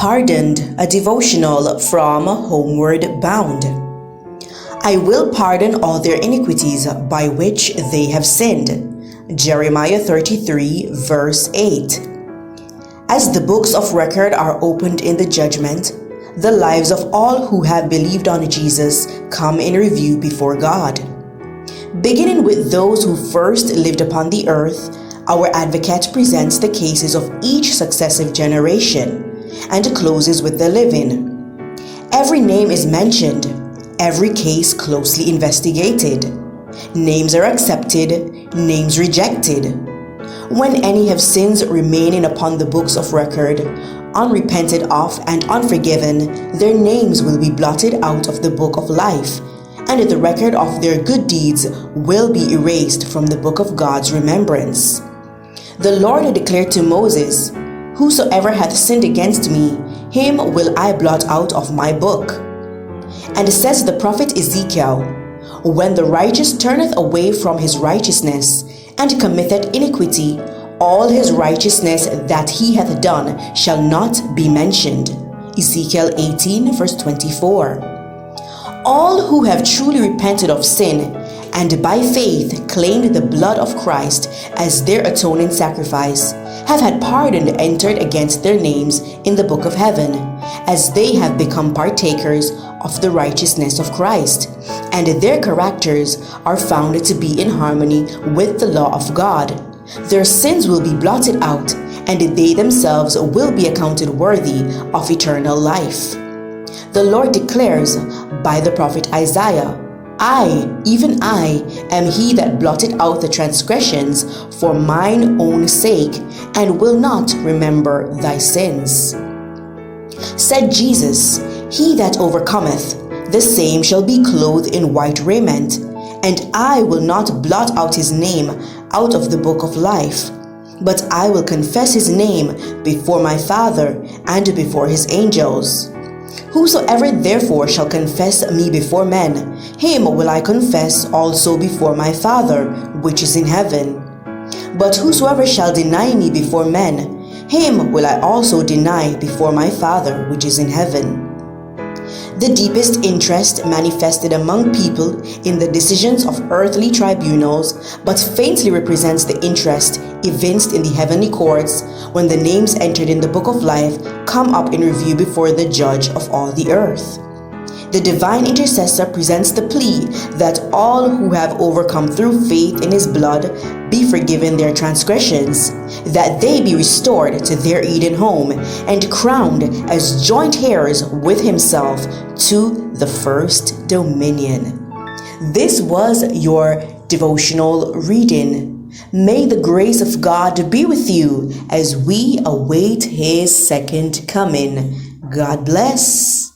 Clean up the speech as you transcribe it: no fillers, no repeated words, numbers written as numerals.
Pardoned, a devotional from Homeward Bound. I will pardon all their iniquities by which they have sinned. Jeremiah 33 verse 8. As the books of record are opened in the judgment, the lives of all who have believed on Jesus come in review before God. Beginning with those who first lived upon the earth, our advocate presents the cases of each successive generation and closes with the living. Every name is mentioned, every case closely investigated. Names are accepted, names rejected. When any have sins remaining upon the books of record, unrepented of and unforgiven, their names will be blotted out of the book of life, and the record of their good deeds will be erased from the book of God's remembrance. The Lord declared to Moses, "Whosoever hath sinned against me, him will I blot out of my book." And says the prophet Ezekiel, "When the righteous turneth away from his righteousness, and committeth iniquity, all his righteousness that he hath done shall not be mentioned." Ezekiel 18 verse 24. All who have truly repented of sin and by faith claimed the blood of Christ as their atoning sacrifice have had pardon entered against their names in the book of heaven, as they have become partakers of the righteousness of Christ, and their characters are found to be in harmony with the law of God. Their sins will be blotted out, and they themselves will be accounted worthy of eternal life. The Lord declares by the prophet Isaiah, "I, even I, am he that blotted out the transgressions for mine own sake, and will not remember thy sins." Said Jesus, "He that overcometh, the same shall be clothed in white raiment, and I will not blot out his name out of the book of life, but I will confess his name before my Father and before his angels. Whosoever therefore shall confess me before men, him will I confess also before my Father which is in heaven. But whosoever shall deny me before men, him will I also deny before my Father which is in heaven." The deepest interest manifested among people in the decisions of earthly tribunals but faintly represents the interest evinced in the heavenly courts when the names entered in the book of life come up in review before the judge of all the earth. The divine intercessor presents the plea that all who have overcome through faith in his blood be forgiven their transgressions, that they be restored to their Eden home and crowned as joint heirs with himself to the first dominion. This was your devotional reading. May the grace of God be with you as we await his second coming. God bless.